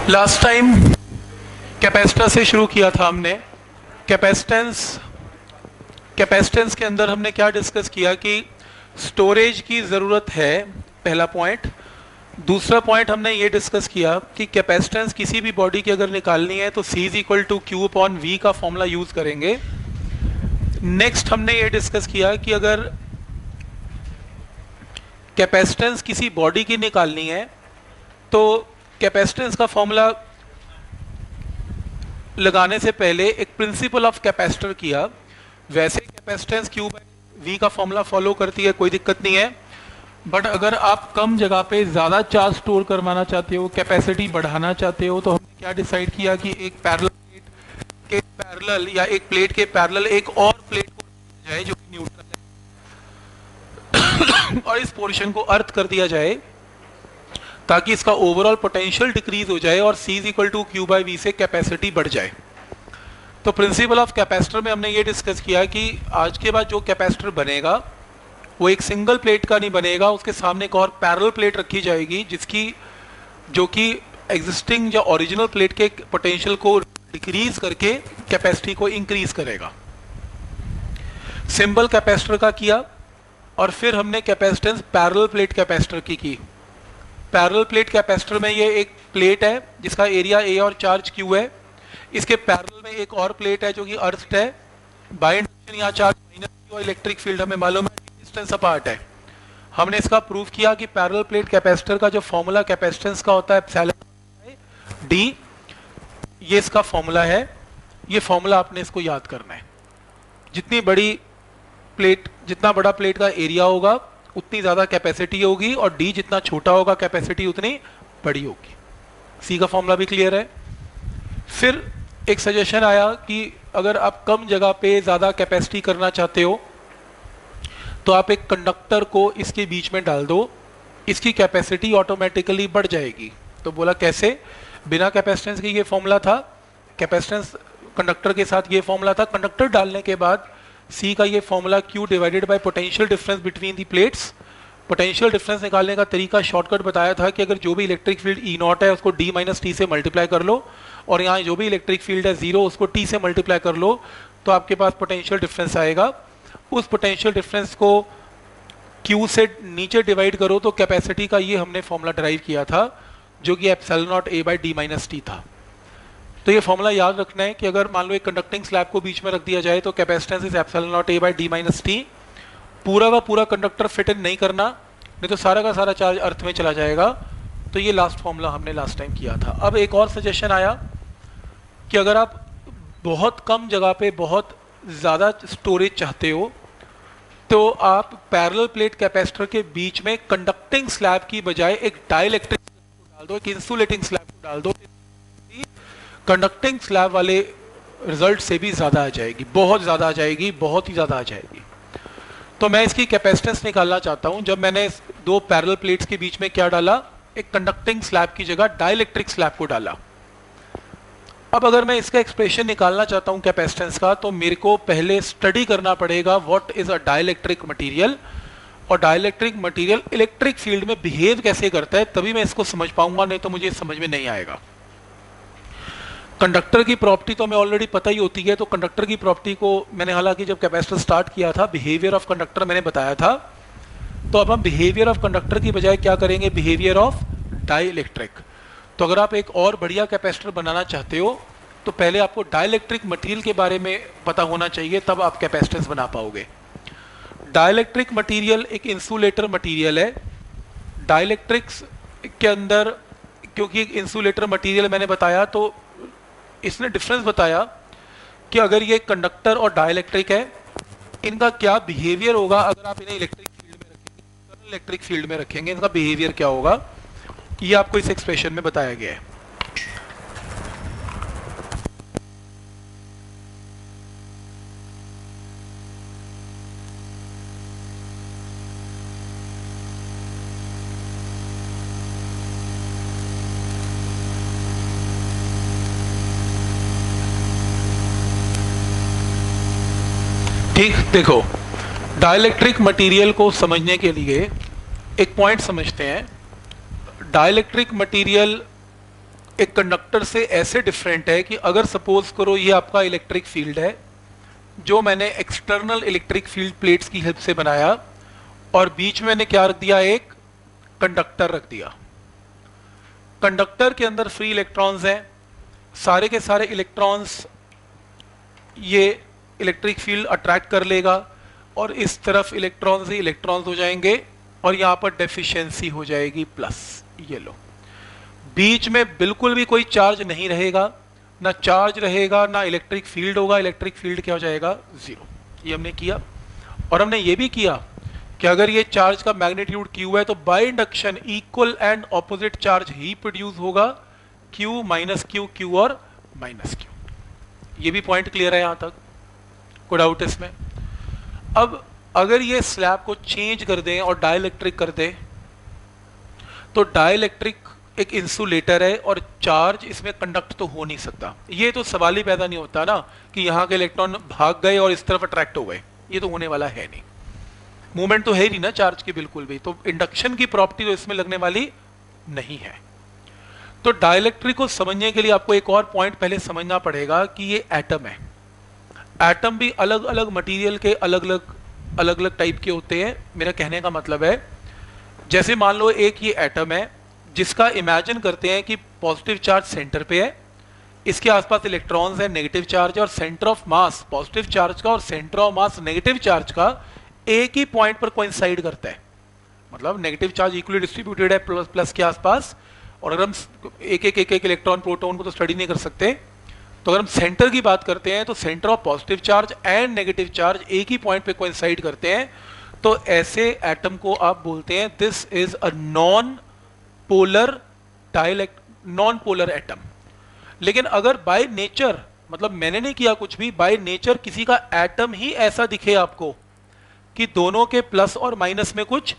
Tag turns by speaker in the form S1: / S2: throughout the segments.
S1: Last time capacitor से शुरू किया था हमने। कैपेसिटेंस के अंदर हमने क्या डिस्कस किया कि स्टोरेज की ज़रूरत है, पहला पॉइंट। दूसरा पॉइंट हमने ये डिस्कस किया कि कैपेसिटेंस किसी भी बॉडी की अगर निकालनी है तो C is equal to Q upon V का फॉर्मूला यूज़ करेंगे। नेक्स्ट हमने ये डिस्कस किया कि अगर कैपेसिटेंस किसी बॉडी की निकालनी है तो कैपेसिटेंस का फॉर्मूला लगाने से पहले एक प्रिंसिपल ऑफ कैपेसिटर किया। वैसे कैपेसिटेंस Q बाई V का फॉर्मूला फॉलो करती है, कोई दिक्कत नहीं है। बट अगर आप कम जगह पे ज़्यादा चार्ज स्टोर करवाना चाहते हो, कैपेसिटी बढ़ाना चाहते हो, तो हमने क्या डिसाइड किया कि एक पैरेलल प्लेट के पैरेलल या एक प्लेट के पैरेलल एक और प्लेट को रखा जाए जो कि न्यूट्रल है और इस पोर्शन को अर्थ कर दिया जाए ताकि इसका ओवरऑल पोटेंशियल डिक्रीज हो जाए और C is equal to Q by V से कैपेसिटी बढ़ जाए। तो प्रिंसिपल ऑफ कैपेसिटर में हमने ये डिस्कस किया कि आज के बाद जो कैपेसिटर बनेगा वो एक सिंगल प्लेट का नहीं बनेगा, उसके सामने एक और पैरेलल प्लेट रखी जाएगी जो कि एग्जिस्टिंग या ओरिजिनल प्लेट के पोटेंशियल को डिक्रीज करके कैपेसिटी को इंक्रीज करेगा। सिंबल कैपेसिटर का किया और फिर हमने कैपेसिटेंस पैरेलल प्लेट कैपेसिटर की। पैरेलल प्लेट कैपेसिटर में ये एक प्लेट है जिसका एरिया A और चार्ज Q है। इसके पैरेलल में एक और प्लेट है जो कि अर्थड है। बाय इंडक्शन यहाँ चार्ज माइनस Q और इलेक्ट्रिक फील्ड हमें मालूम है डिस्टेंस अपार्ट है। हमने इसका प्रूफ किया कि पैरेलल प्लेट कैपेसिटर का जो फॉर्मूला कैपेसिटेंस का होता है एप्सिलॉन D, ये इसका फॉर्मूला है। ये फॉर्मूला आपने इसको याद करना है। जितनी बड़ी प्लेट, जितना बड़ा प्लेट का एरिया होगा उतनी ज़्यादा कैपेसिटी होगी और D जितना छोटा होगा कैपेसिटी उतनी बड़ी होगी। C का फॉर्मूला भी क्लियर है। फिर एक सजेशन आया कि अगर आप कम जगह पे ज़्यादा कैपेसिटी करना चाहते हो तो आप एक कंडक्टर को इसके बीच में डाल दो, इसकी कैपेसिटी ऑटोमेटिकली बढ़ जाएगी। तो बोला कैसे? बिना कैपेसिटेंस के ये फॉर्मूला था, कैपेसिटेंस कंडक्टर के साथ ये फॉर्मूला था। कंडक्टर डालने के बाद C का ये formula Q divided by potential difference between the plates. Potential difference निकालने का तरीका शॉर्टकट बताया था कि अगर जो भी इलेक्ट्रिक फील्ड E नॉट है उसको D माइनस T से मल्टीप्लाई कर लो और यहाँ जो भी इलेक्ट्रिक फील्ड है 0 उसको T से मल्टीप्लाई कर लो तो आपके पास पोटेंशियल डिफरेंस आएगा। उस पोटेंशियल डिफरेंस को Q से नीचे डिवाइड करो तो कैपेसिटी का ये हमने फॉर्मूला ड्राइव किया था जो कि epsilon not A by D minus T था। तो ये फॉर्मूला याद रखना है कि अगर मान लो एक कंडक्टिंग स्लैब को बीच में रख दिया जाए तो capacitance is epsilon not A by D minus T। पूरा का पूरा कंडक्टर फिट इन नहीं करना, नहीं तो सारा का सारा चार्ज अर्थ में चला जाएगा। तो ये लास्ट फॉर्मूला हमने लास्ट टाइम किया था। अब एक और सजेशन आया कि अगर आप बहुत कम जगह पे बहुत ज़्यादा स्टोरेज चाहते हो तो आप पैरेलल प्लेट कैपेसिटर के बीच में कंडक्टिंग स्लैब की बजाय एक डाइलेक्ट्रिक स्लैब को डाल दो, एक इंसुलेटिंग स्लैब को डाल दो। कंडक्टिंग स्लैब वाले रिजल्ट से भी ज़्यादा आ जाएगी, बहुत ज़्यादा आ जाएगी, बहुत ही ज़्यादा आ जाएगी। तो मैं इसकी कैपेसिटेंस निकालना चाहता हूँ। जब मैंने दो पैरेलल प्लेट्स के बीच में क्या डाला, एक कंडक्टिंग स्लैब की जगह डाइलेक्ट्रिक स्लैब को डाला। अब अगर मैं इसका एक्सप्रेशन निकालना चाहता हूँ कैपेसिटेंस का तो मेरे को पहले स्टडी करना पड़ेगा what is a dielectric material और डाइलेक्ट्रिक मटेरियल इलेक्ट्रिक फील्ड में बिहेव कैसे करता है, तभी मैं इसको समझ पाऊंगा, नहीं तो मुझे समझ में नहीं आएगा। कंडक्टर की प्रॉपर्टी तो हमें ऑलरेडी पता ही होती है, तो कंडक्टर की प्रॉपर्टी को मैंने हालांकि जब कैपेसिटर स्टार्ट किया था बिहेवियर ऑफ कंडक्टर मैंने बताया था। तो अब हम बिहेवियर ऑफ कंडक्टर की बजाय क्या करेंगे, बिहेवियर ऑफ डाइलेक्ट्रिक। तो अगर आप एक और बढ़िया कैपेसिटर बनाना चाहते हो तो पहले आपको डाइलेक्ट्रिक मटेरियल के बारे में पता होना चाहिए, तब आप कैपेसिटेंस बना पाओगे। डाइलेक्ट्रिक मटेरियल एक इंसुलेटर मटेरियल है। डाइलेक्ट्रिक्स के अंदर क्योंकि एक इंसुलेटर मटेरियल मैंने बताया तो इसने डिफरेंस बताया कि अगर ये कंडक्टर और डाइलेक्ट्रिक है इनका क्या बिहेवियर होगा अगर आप इन्हें इलेक्ट्रिक फील्ड में रखेंगे, इलेक्ट्रिक फील्ड में रखेंगे, इनका बिहेवियर क्या होगा, ये आपको इस एक्सप्रेशन में बताया गया है। ठीक, देखो डाइलेक्ट्रिक मटेरियल को समझने के लिए एक पॉइंट समझते हैं। डाइलेक्ट्रिक मटेरियल एक कंडक्टर से ऐसे डिफरेंट है कि अगर सपोज करो ये आपका इलेक्ट्रिक फील्ड है जो मैंने एक्सटर्नल इलेक्ट्रिक फील्ड प्लेट्स की हेल्प से बनाया, और बीच में मैंने क्या रख दिया, एक कंडक्टर रख दिया। कंडक्टर के अंदर फ्री इलेक्ट्रॉन्स हैं, सारे के सारे इलेक्ट्रॉन्स ये इलेक्ट्रिक फील्ड अट्रैक्ट कर लेगा और इस तरफ इलेक्ट्रॉन्स ही इलेक्ट्रॉन्स हो जाएंगे और यहाँ पर डेफिशिएंसी हो जाएगी प्लस। ये लो, बीच में बिल्कुल भी कोई चार्ज नहीं रहेगा, ना चार्ज रहेगा ना इलेक्ट्रिक फील्ड होगा। इलेक्ट्रिक फील्ड क्या हो जाएगा, जीरो। ये हमने किया। और हमने ये भी किया कि अगर ये चार्ज का मैग्नीट्यूड Q है तो by induction equal and opposite charge he produce होगा, Q माइनस Q, Q और माइनस Q। ये भी पॉइंट क्लियर है, यहां तक कोई डाउट इसमें? अब अगर ये स्लैब को चेंज कर दें और डाइलेक्ट्रिक कर दें, तो डाइलेक्ट्रिक एक इंसुलेटर है और चार्ज इसमें कंडक्ट तो हो नहीं सकता। ये तो सवाल ही पैदा नहीं होता ना कि यहाँ के इलेक्ट्रॉन भाग गए और इस तरफ अट्रैक्ट हो गए, ये तो होने वाला है नहीं। मूवमेंट तो है ही नहीं ना चार्ज की बिल्कुल भी, तो इंडक्शन की प्रॉपर्टी तो इसमें लगने वाली नहीं है। तो डाइलेक्ट्रिक को समझने के लिए आपको एक और पॉइंट पहले समझना पड़ेगा कि ये एटम है। एटम भी अलग अलग मटेरियल के अलग अलग टाइप के होते हैं। मेरा कहने का मतलब है, जैसे मान लो एक ये एटम है जिसका इमेजिन करते हैं कि पॉजिटिव चार्ज सेंटर पे है, इसके आसपास इलेक्ट्रॉन्स है, नेगेटिव चार्ज है, और centre of mass positive charge का और centre of mass negative charge का एक ही पॉइंट पर कोइंसाइड करता है। मतलब नेगेटिव चार्ज इक्वली डिस्ट्रीब्यूटेड है प्लस के आसपास, और अगर हम एक इलेक्ट्रॉन प्रोटॉन को तो स्टडी नहीं कर सकते, तो अगर हम सेंटर की बात करते हैं तो centre of positive charge and negative charge एक ही पॉइंट पे कोइंसाइड करते हैं, तो ऐसे एटम को आप बोलते हैं this is a non polar atom. लेकिन अगर बाय नेचर, मतलब मैंने नहीं किया कुछ भी, बाय नेचर किसी का एटम ही ऐसा दिखे आपको कि दोनों के प्लस और माइनस में कुछ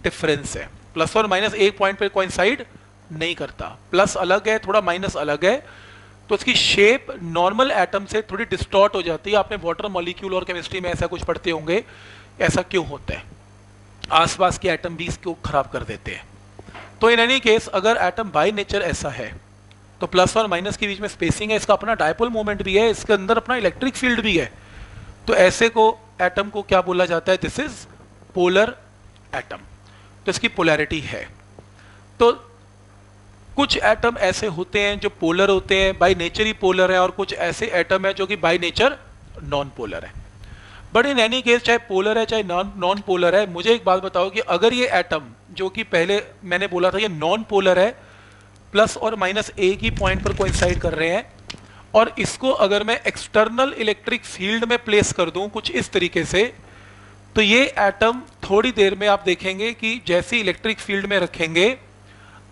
S1: डिफरेंस है, प्लस और माइनस एक पॉइंट पे कोइंसाइड नहीं करता, प्लस अलग है थोड़ा माइनस अलग है, तो उसकी शेप नॉर्मल एटम से थोड़ी डिस्टॉर्ट हो जाती है। आपने वाटर मॉलिक्यूल और केमिस्ट्री में ऐसा कुछ पढ़ते होंगे, ऐसा क्यों होता है, आसपास के एटम भी इसको खराब कर देते हैं। तो इन एनी केस अगर एटम बाय नेचर ऐसा है तो प्लस और माइनस के बीच में स्पेसिंग है, इसका अपना डायपोल मोमेंट भी है, इसके अंदर अपना इलेक्ट्रिक फील्ड भी है, तो ऐसे को एटम को क्या बोला जाता है, दिस इज पोलर एटम। तो इसकी पोलैरिटी है। तो कुछ एटम ऐसे होते हैं जो पोलर होते हैं, बाय नेचर ही पोलर है, और कुछ ऐसे एटम है जो कि बाय नेचर नॉन पोलर है। बट इन एनी केस चाहे पोलर है चाहे नॉन पोलर है, मुझे एक बात बताओ कि अगर ये एटम जो कि पहले मैंने बोला था ये नॉन पोलर है, प्लस और माइनस एक ही पॉइंट पर कोइंसाइड कर रहे हैं, और इसको अगर मैं एक्सटर्नल इलेक्ट्रिक फील्ड में प्लेस कर दूं कुछ इस तरीके से, तो ये एटम थोड़ी देर में आप देखेंगे कि जैसे इलेक्ट्रिक फील्ड में रखेंगे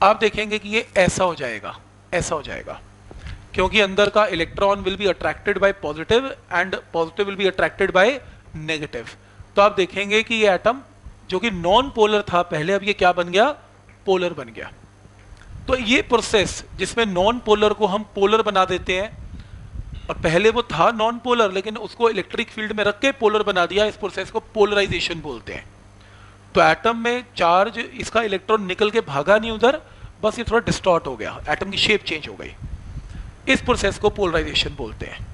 S1: आप देखेंगे कि ये ऐसा हो जाएगा, ऐसा हो जाएगा, क्योंकि अंदर का electron will be attracted by positive and positive will be attracted by negative. तो आप देखेंगे कि ये एटम जो कि नॉन पोलर था पहले, अब ये क्या बन गया, पोलर बन गया। तो ये प्रोसेस जिसमें नॉन पोलर को हम पोलर बना देते हैं, और पहले वो था नॉन पोलर लेकिन उसको इलेक्ट्रिक फील्ड में रख के पोलर बना दिया, इस प्रोसेस को पोलराइजेशन बोलते हैं। तो एटम में चार्ज, इसका इलेक्ट्रॉन निकल के भागा नहीं उधर, बस ये थोड़ा डिस्टॉर्ट हो गया, एटम की शेप चेंज हो गई, इस प्रोसेस को पोलराइजेशन बोलते हैं।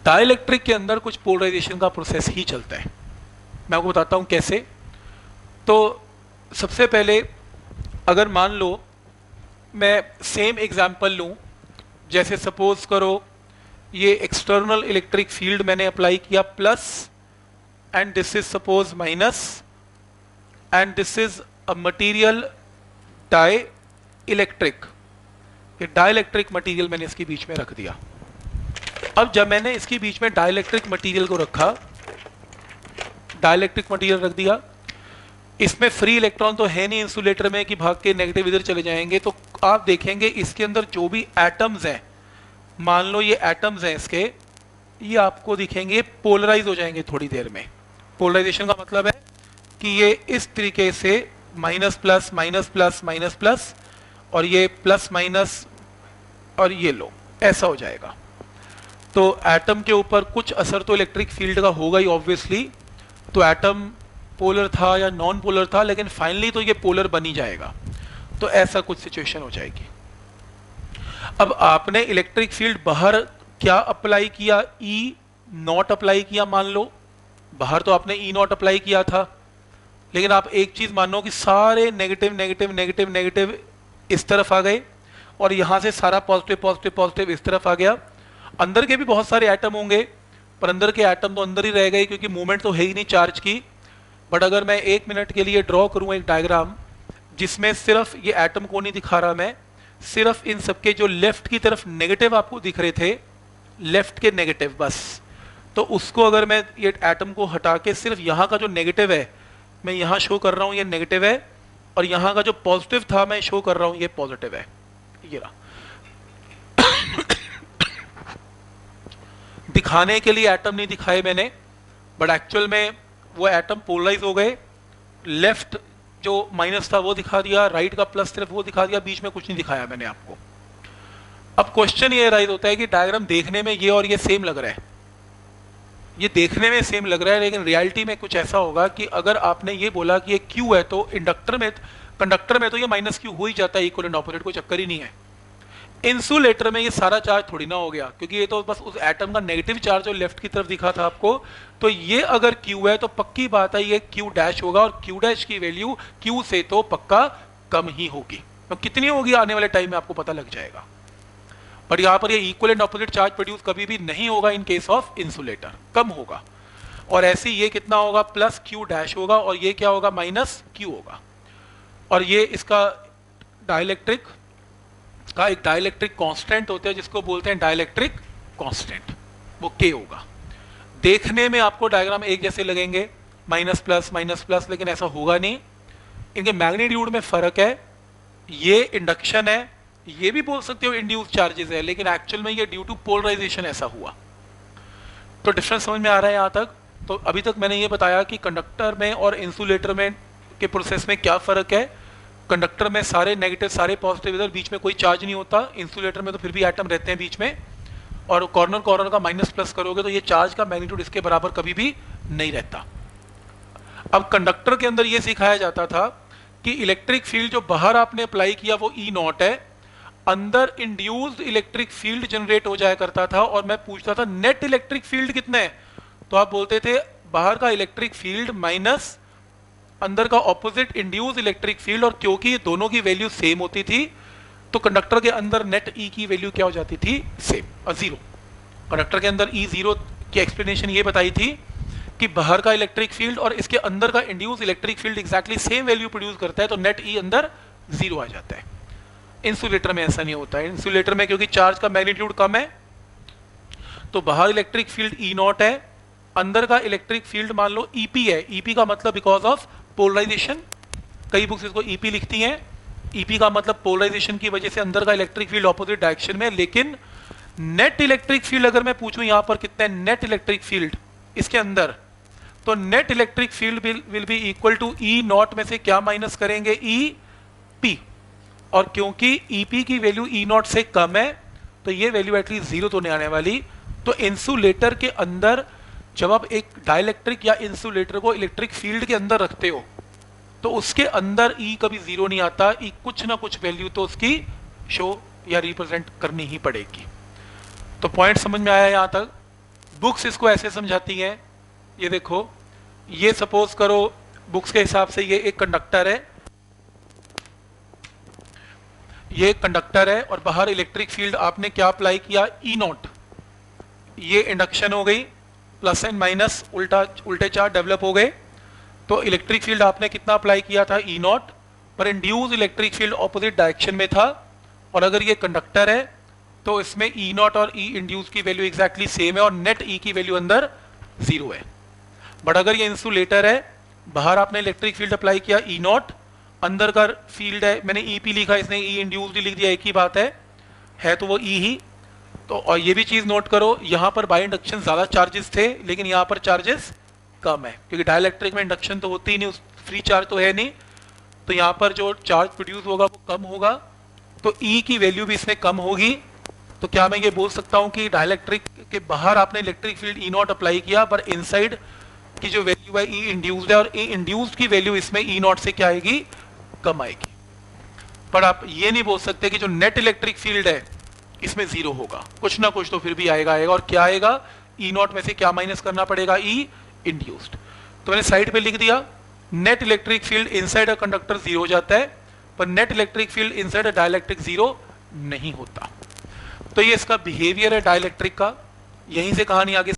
S1: डाइलेक्ट्रिक के अंदर कुछ पोलराइजेशन का प्रोसेस ही चलता है, मैं आपको बताता हूं कैसे। तो सबसे पहले अगर मान लो मैं सेम एग्जांपल लूं, जैसे सपोज करो ये एक्सटर्नल इलेक्ट्रिक फील्ड मैंने अप्लाई किया plus, and this is suppose minus, and this is a material dielectric, ये डाइलेक्ट्रिक मटेरियल मैंने इसके बीच में रख दिया। अब जब मैंने इसके बीच में डाइलेक्ट्रिक मटेरियल को रखा, डाइलेक्ट्रिक मटेरियल रख दिया, इसमें फ्री इलेक्ट्रॉन तो है नहीं इंसुलेटर में कि भाग के नेगेटिव इधर चले जाएंगे, तो आप देखेंगे इसके अंदर जो भी एटम्स हैं, मान लो ये एटम्स हैं इसके, ये आपको दिखेंगे पोलराइज हो जाएंगे थोड़ी देर में। पोलराइजेशन का मतलब है कि ये इस तरीके से minus plus minus plus minus plus, और ये प्लस माइनस, और ये लो, ऐसा हो जाएगा। तो एटम के ऊपर कुछ असर तो इलेक्ट्रिक फील्ड का होगा ही ऑब्वियसली, तो एटम पोलर था या नॉन पोलर था, लेकिन फाइनली तो ये पोलर बन ही जाएगा। तो ऐसा कुछ सिचुएशन हो जाएगी। अब आपने इलेक्ट्रिक फील्ड बाहर क्या अप्लाई किया, ई नॉट अप्लाई किया। मान लो बाहर तो आपने ई नॉट अप्लाई किया था, लेकिन आप एक चीज मानो कि सारे नेगेटिव नेगेटिव नेगेटिव नेगेटिव इस तरफ आ गए और यहां से सारा पॉजिटिव पॉजिटिव पॉजिटिव इस तरफ आ गया। अंदर के भी बहुत सारे एटम होंगे, पर अंदर के एटम तो अंदर ही रह गए क्योंकि मूवमेंट तो है ही नहीं चार्ज की। बट अगर मैं 1 मिनट के लिए ड्रॉ करूं एक डायग्राम जिसमें सिर्फ ये एटम को नहीं दिखा रहा मैं, सिर्फ इन सबके जो लेफ्ट की तरफ नेगेटिव आपको दिख रहे थे, लेफ्ट के नेगेटिव बस, तो उसको अगर मैं ये एटम को हटा के सिर्फ यहाँ का जो नेगेटिव है मैं यहाँ शो कर रहा हूँ, ये नेगेटिव है, और यहाँ का जो पॉजिटिव था मैं शो कर रहा हूँ, ये पॉजिटिव है। ये रहा। दिखाने के लिए एटम नहीं दिखाए मैंने, बट एक्चुअल में वो एटम पोलराइज हो गए। लेफ्ट जो माइनस था वो दिखा दिया, राइट का प्लस सिर्फ वो दिखा दिया, बीच में कुछ नहीं दिखाया मैंने आपको। अब क्वेश्चन ये राइज होता है कि डायग्राम देखने में ये और ये सेम लग रहा है, ये देखने में सेम लग रहा है, लेकिन रियलिटी में कुछ ऐसा होगा कि अगर आपने ये बोला कि ये क्यू है तो कंडक्टर में तो ये माइनस क्यू हो ही जाता है, इक्वल एंड ऑपोजिट, कोई चक्कर ही नहीं है। इंसुलेटर में ये सारा चार्ज थोड़ी ना हो गया, क्योंकि ये तो बस उस एटम का नेगेटिव चार्ज जो लेफ्ट की तरफ दिखा था आपको, तो ये अगर क्यू है तो पक्की बात है ये क्यू डैश होगा, और क्यू डैश की वैल्यू क्यू से तो पक्का कम ही होगी। तो कितनी होगी आने वाले टाइम में आपको पता लग जाएगा। पर यहां पर ये equal and opposite charge produce कभी भी नहीं होगा इन केस ऑफ इंसुलेटर, कम होगा। और ऐसे ये कितना होगा, प्लस क्यू डैश होगा, और ये क्या होगा, माइनस क्यू होगा। और ये इसका डाइलेक्ट्रिक का एक डाइलेक्ट्रिक कांस्टेंट होता है जिसको बोलते हैं डाइलेक्ट्रिक कांस्टेंट, वो के होगा। देखने में आपको डायग्राम एक जैसे लगेंगे, माइनस प्लस, लेकिन ऐसा होगा नहीं, इनके मैग्नीट्यूड में फर्क है। ये इंडक्शन है, ये भी बोल सकते हो इंड्यूस चार्जेस है, लेकिन एक्चुअल में ये ड्यू टू पोलराइजेशन ऐसा हुआ। तो डिफरेंस समझ में आ रहा है यहाँ तक। तो अभी तक मैंने ये बताया कि कंडक्टर में और इंसुलेटर में के प्रोसेस में क्या फर्क है। कंडक्टर में सारे नेगेटिव सारे पॉजिटिव इधर, बीच में कोई चार्ज नहीं होता। इंसुलेटर में तो फिर भी एटम रहते हैं बीच में, और कॉर्नर का माइनस प्लस करोगे तो ये चार्ज का मैग्नीट्यूड इसके बराबर कभी भी नहीं रहता। अब कंडक्टर के अंदर ये सिखाया जाता था कि इलेक्ट्रिक फील्ड जो बाहर आपने अप्लाई किया वो ई नॉट है, अंदर इंड्यूस्ड इलेक्ट्रिक फील्ड जनरेट हो जाया करता था। और मैं पूछता था नेट इलेक्ट्रिक फील्ड कितने है, तो आप बोलते थे बाहर का इलेक्ट्रिक फील्ड माइनस अंदर का ऑपोजिट इंड्यूस्ड इलेक्ट्रिक फील्ड। और क्योंकि दोनों की वैल्यू सेम होती थी तो कंडक्टर के अंदर नेट ई की वैल्यू क्या हो जाती थी, सेम, जीरो। कंडक्टर के अंदर ई जीरो की एक्सप्लेनेशन ये बताई थी कि बाहर का इलेक्ट्रिक फील्ड और इसके अंदर का induced electric field exactly same value produce करता है, तो नेट ई अंदर जीरो आ जाता है। इंसुलेटर में ऐसा नहीं होता है। इंसुलेटर में क्योंकि चार्ज का मैग्नीट्यूड कम है तो बाहर इलेक्ट्रिक फील्ड ई नॉट है, अंदर का इलेक्ट्रिक फील्ड मान लो ईपी है। ईपी का मतलब बिकॉज ऑफ पोलराइजेशन, कई बुक्स इसको ईपी लिखती हैं। ईपी का मतलब पोलराइजेशन की वजह से अंदर का इलेक्ट्रिक फील्ड ऑपोजिट डायरेक्शन में। लेकिन नेट इलेक्ट्रिक फील्ड अगर मैं पूछूं यहां पर कितने नेट इलेक्ट्रिक फील्ड इसके अंदर, तो net electric field will be equal to E naught में से क्या माइनस करेंगे, ई पी। और क्योंकि ईपी की वैल्यू ई नॉट से कम है तो ये वैल्यू एटलीस्ट जीरो तो नहीं आने वाली। तो इंसुलेटर के अंदर जब आप एक डाइलेक्ट्रिक या इंसुलेटर को इलेक्ट्रिक फील्ड के अंदर रखते हो तो उसके अंदर ई कभी जीरो नहीं आता, ई कुछ ना कुछ वैल्यू तो उसकी शो या रिप्रेजेंट करनी ही पड़ेगी। तो पॉइंट समझ में आया यहां तक। बुक्स इसको ऐसे समझाती हैं, ये देखो, ये सपोज करो बुक्स के हिसाब से ये एक कंडक्टर है, ये कंडक्टर है और बाहर इलेक्ट्रिक फील्ड आपने क्या अप्लाई किया, ई नॉट। ये इंडक्शन हो गई, प्लस एंड माइनस उल्टे चार्ज डेवलप हो गए। तो इलेक्ट्रिक फील्ड आपने कितना अप्लाई किया था, ई नॉट, पर induce electric field opposite direction में था। और अगर ये कंडक्टर है तो इसमें ई नॉट और ई इंड्यूस की वैल्यू एग्जैक्टली सेम है और नेट ई की वैल्यू अंदर जीरो है। बट अगर ये इंसुलेटर है, बाहर आपने इलेक्ट्रिक फील्ड अप्लाई किया ई नॉट, अंदर का फील्ड है, मैंने ई पी लिखा, इसने ई इंड्यूस्ड लिख दिया, एक ही बात है तो वो ई ही। तो और ये भी चीज नोट करो, यहाँ पर बाय इंडक्शन ज्यादा चार्जेस थे लेकिन यहाँ पर चार्जेस कम है, क्योंकि डाइलेक्ट्रिक में इंडक्शन तो होती ही नहीं, फ्री चार्ज तो है नहीं, तो यहाँ पर जो चार्ज प्रोड्यूस होगा वो कम होगा, तो ई की वैल्यू भी इसमें कम होगी। तो क्या मैं ये बोल सकता हूँ कि डाइलेक्ट्रिक के बाहर आपने electric field E not apply किया, पर इनसाइड की जो वैल्यू है ई इंड्यूस्ड है, और ई इंड्यूस्ड की वैल्यू इसमें ई नॉट से क्या आएगी, कम आएगी। पर आप ये नहीं बोल सकते कि जो नेट इलेक्ट्रिक फील्ड है इसमें 0 होगा, कुछ ना कुछ तो फिर भी आएगा आएगा। और क्या आएगा, ई नॉट में से क्या माइनस करना पड़ेगा, ई इंड्यूस्ड। तो मैंने साइड पे लिख दिया, net electric field inside a conductor 0 हो जाता है, पर net electric field inside a dielectric 0 नहीं होता। तो ये इसका बिहेवियर है डाइलेक्ट्रिक का। यहीं से कहानी आगे